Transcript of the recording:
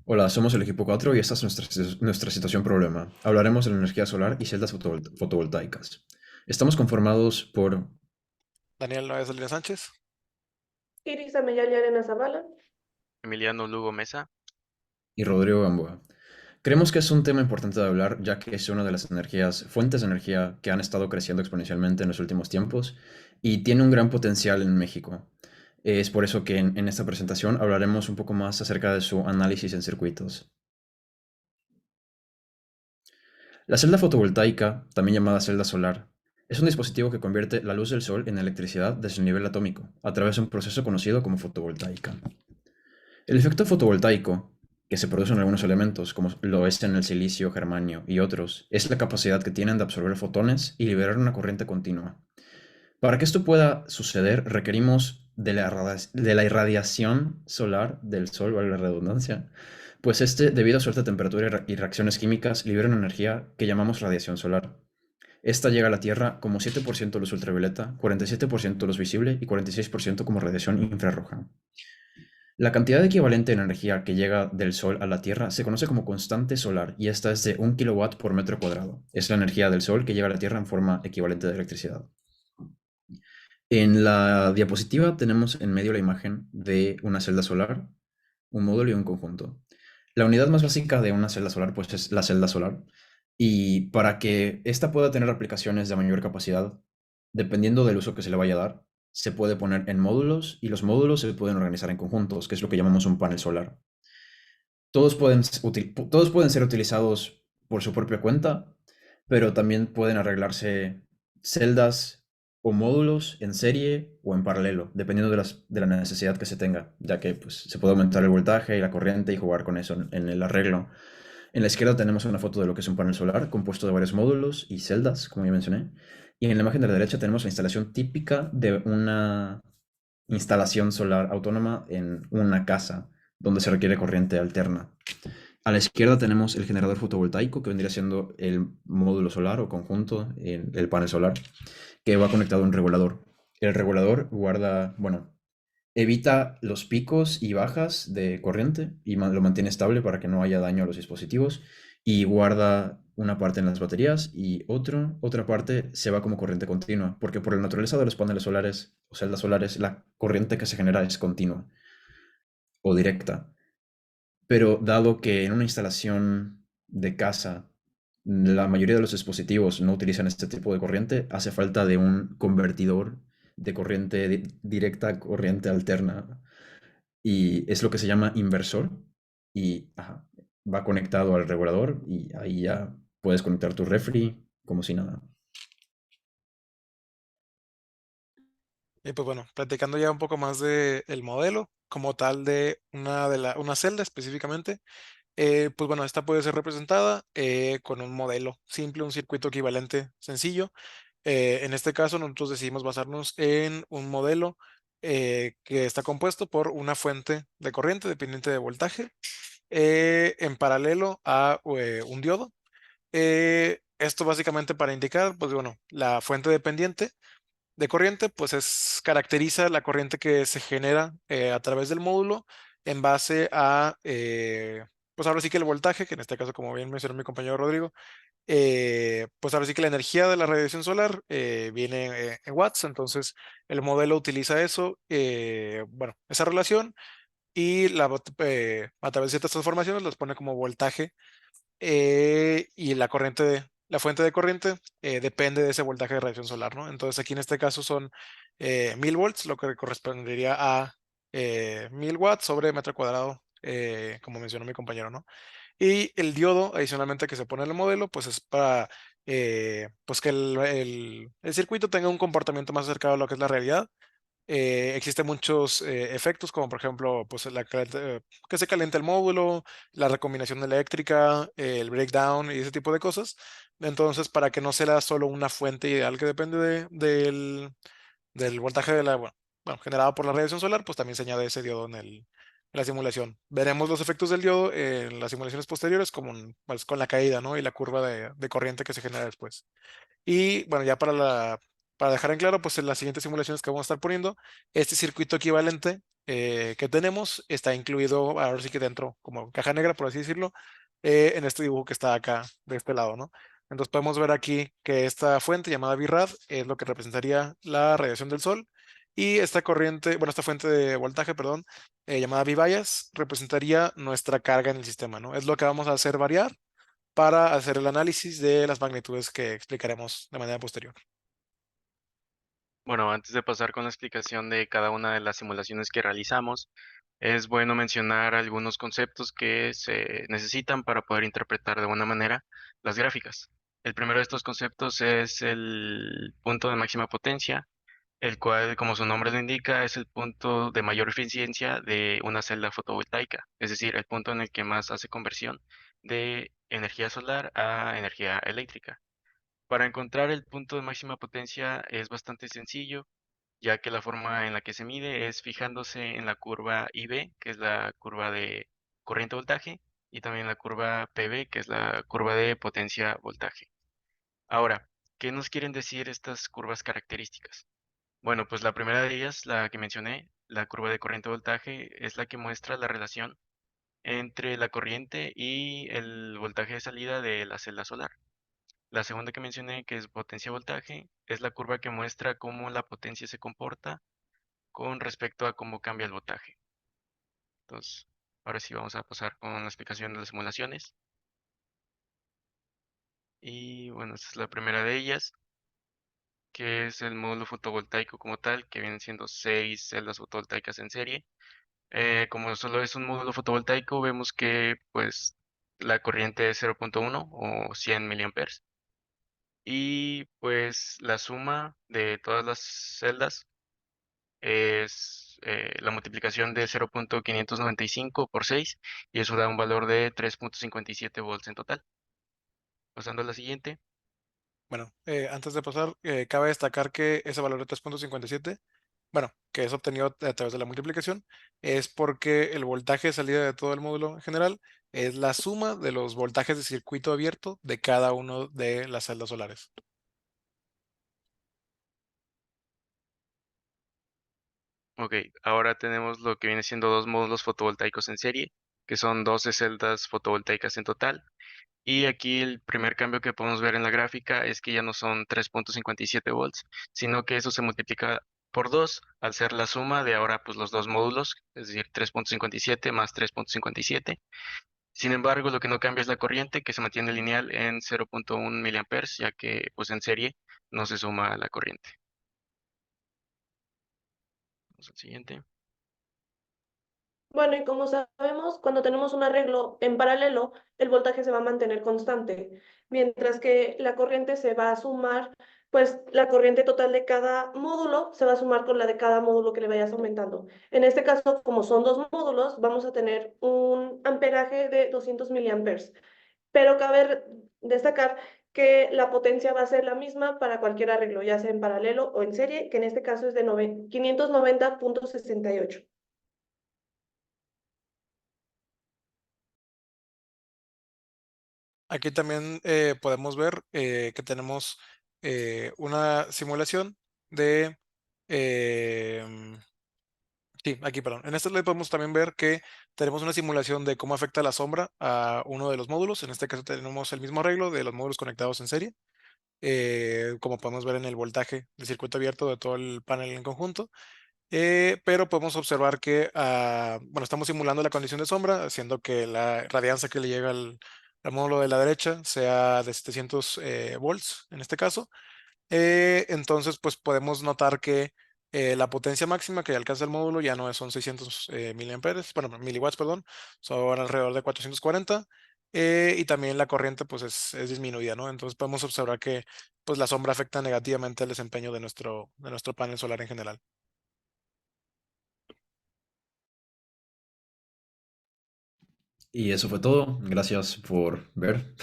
Hola, somos el equipo 4 y esta es nuestra situación problema. Hablaremos de la energía solar y celdas fotovoltaicas. Estamos conformados por Daniel Noé Salinas Sánchez. Iris Ameyali Arena Zavala. Emiliano Lugo Mesa. y Rodrigo Gamboa. Creemos que es un tema importante de hablar ya que es una de las fuentes de energía que han estado creciendo exponencialmente en los últimos tiempos y tiene un gran potencial en México. Es por eso que en esta presentación hablaremos un poco más acerca de su análisis en circuitos. La celda fotovoltaica, también llamada celda solar, es un dispositivo que convierte la luz del sol en electricidad desde el nivel atómico, a través de un proceso conocido como fotovoltaica. El efecto fotovoltaico, que se produce en algunos elementos, como lo es en el silicio, germanio y otros, es la capacidad que tienen de absorber fotones y liberar una corriente continua. Para que esto pueda suceder, requerimos de la irradiación solar del Sol, vale la redundancia, pues este, debido a su alta temperatura y reacciones químicas, libera una energía que llamamos radiación solar. Esta llega a la Tierra como 7% luz ultravioleta, 47% luz visible y 46% como radiación infrarroja. La cantidad equivalente de energía que llega del Sol a la Tierra se conoce como constante solar y esta es de 1 kW por metro cuadrado. Es la energía del Sol que llega a la Tierra en forma equivalente de electricidad. En la diapositiva tenemos en medio la imagen de una celda solar, un módulo y un conjunto. La unidad más básica de una celda solar pues es la celda solar y para que ésta pueda tener aplicaciones de mayor capacidad, dependiendo del uso que se le vaya a dar, se puede poner en módulos y los módulos se pueden organizar en conjuntos, que es lo que llamamos un panel solar. Todos pueden ser utilizados por su propia cuenta, pero también pueden arreglarse celdas o módulos en serie o en paralelo, dependiendo de la necesidad que se tenga, ya que pues, se puede aumentar el voltaje y la corriente y jugar con eso en el arreglo. En la izquierda tenemos una foto de lo que es un panel solar compuesto de varios módulos y celdas, como ya mencioné. Y en la imagen de la derecha tenemos la instalación típica de una instalación solar autónoma en una casa donde se requiere corriente alterna. A la izquierda tenemos el generador fotovoltaico, que vendría siendo el módulo solar o conjunto en el panel solar, que va conectado a un regulador. El regulador guarda, bueno, evita los picos y bajas de corriente y lo mantiene estable para que no haya daño a los dispositivos y guarda una parte en las baterías y otra parte se va como corriente continua, porque por la naturaleza de los paneles solares o celdas solares, la corriente que se genera es continua o directa. Pero dado que en una instalación de casa la mayoría de los dispositivos no utilizan este tipo de corriente, hace falta de un convertidor de corriente directa a corriente alterna y es lo que se llama inversor y ajá, va conectado al regulador y ahí ya puedes conectar tu refri como si nada. Y pues bueno, platicando ya un poco más de el modelo, como tal de una celda específicamente, pues bueno, esta puede ser representada con un modelo simple, un circuito equivalente sencillo. En este caso, nosotros decidimos basarnos en un modelo que está compuesto por una fuente de corriente dependiente de voltaje en paralelo a un diodo. Esto básicamente para indicar, pues bueno, la fuente dependiente de corriente, pues caracteriza la corriente que se genera a través del módulo en base a, pues ahora sí que el voltaje, que en este caso, como bien mencionó mi compañero Rodrigo, pues ahora sí que la energía de la radiación solar viene en watts, entonces el modelo utiliza eso, bueno, esa relación y a través de ciertas transformaciones las pone como voltaje y la fuente de corriente depende de ese voltaje de radiación solar, ¿no? Entonces aquí en este caso son 1000 volts, lo que correspondería a 1000 watts sobre metro cuadrado, como mencionó mi compañero, ¿no? Y el diodo, adicionalmente que se pone en el modelo, pues es para pues que el circuito tenga un comportamiento más acercado a lo que es la realidad. Existen muchos efectos, como por ejemplo, pues que se calienta el módulo, la recombinación eléctrica, el breakdown y ese tipo de cosas. Entonces, para que no sea solo una fuente ideal que depende del voltaje bueno, generado por la radiación solar, pues también se añade ese diodo en la simulación. Veremos los efectos del diodo en las simulaciones posteriores, como pues, con la caída, ¿no? Y la curva de corriente que se genera después. Y bueno, ya para dejar en claro, pues en las siguientes simulaciones que vamos a estar poniendo, este circuito equivalente que tenemos está incluido, ahora sí que dentro, como caja negra, por así decirlo, en este dibujo que está acá, de este lado, ¿no? Entonces podemos ver aquí que esta fuente llamada VRAD es lo que representaría la radiación del Sol y esta corriente, bueno, esta fuente de voltaje, perdón, llamada V-Bias representaría nuestra carga en el sistema, ¿no? Es lo que vamos a hacer variar para hacer el análisis de las magnitudes que explicaremos de manera posterior. Bueno, antes de pasar con la explicación de cada una de las simulaciones que realizamos, es bueno mencionar algunos conceptos que se necesitan para poder interpretar de buena manera las gráficas. El primero de estos conceptos es el punto de máxima potencia, el cual, como su nombre lo indica, es el punto de mayor eficiencia de una celda fotovoltaica, es decir, el punto en el que más hace conversión de energía solar a energía eléctrica. Para encontrar el punto de máxima potencia es bastante sencillo, ya que la forma en la que se mide es fijándose en la curva IB, que es la curva de corriente voltaje, y también la curva PV, que es la curva de potencia voltaje. Ahora, ¿qué nos quieren decir estas curvas características? Bueno, pues la primera de ellas, la que mencioné, la curva de corriente voltaje, es la que muestra la relación entre la corriente y el voltaje de salida de la celda solar. La segunda que mencioné, que es potencia voltaje, es la curva que muestra cómo la potencia se comporta con respecto a cómo cambia el voltaje. Entonces, ahora sí vamos a pasar con la explicación de las simulaciones. Y bueno, esta es la primera de ellas, que es el módulo fotovoltaico como tal, que vienen siendo 6 celdas fotovoltaicas en serie. Como solo es un módulo fotovoltaico, vemos que pues la corriente es 0.1 o 100 miliamperes. Y pues la suma de todas las celdas es la multiplicación de 0.595 por 6 y eso da un valor de 3.57 volts en total. Pasando a la siguiente. Bueno, antes de pasar, cabe destacar que ese valor de 3.57, bueno, que es obtenido a través de la multiplicación, es porque el voltaje de salida de todo el módulo en general es la suma de los voltajes de circuito abierto de cada uno de las celdas solares. Ok, ahora tenemos lo que viene siendo dos módulos fotovoltaicos en serie, que son 12 celdas fotovoltaicas en total. Y aquí el primer cambio que podemos ver en la gráfica es que ya no son 3.57 volts, sino que eso se multiplica por 2 al ser la suma de ahora pues los dos módulos, es decir, 3.57 más 3.57. Sin embargo, lo que no cambia es la corriente, que se mantiene lineal en 0.1 miliamperes, ya que pues en serie no se suma la corriente. Vamos al siguiente. Bueno, y como sabemos, cuando tenemos un arreglo en paralelo, el voltaje se va a mantener constante, mientras que la corriente se va a sumar, pues la corriente total de cada módulo se va a sumar con la de cada módulo que le vayas aumentando. En este caso, como son dos módulos, vamos a tener un amperaje de 200 miliamperes, pero cabe destacar que la potencia va a ser la misma para cualquier arreglo, ya sea en paralelo o en serie, que en este caso es de 590.68. Aquí también podemos ver que tenemos una simulación de... em, sí, aquí, perdón. En este slide podemos también ver que tenemos una simulación de cómo afecta la sombra a uno de los módulos. En este caso tenemos el mismo arreglo de los módulos conectados en serie, como podemos ver en el voltaje del circuito abierto de todo el panel en conjunto. Pero podemos observar que, bueno, estamos simulando la condición de sombra, haciendo que la radiancia que le llega al módulo de la derecha sea de 700 volts en este caso. Entonces, pues podemos notar que la potencia máxima que alcanza el módulo ya no son 600 miliamperes, bueno, miliwatts, perdón, son alrededor de 440. Y también la corriente pues es disminuida, ¿no? Entonces podemos observar que pues la sombra afecta negativamente el desempeño de nuestro panel solar en general. Y eso fue todo. Gracias por ver.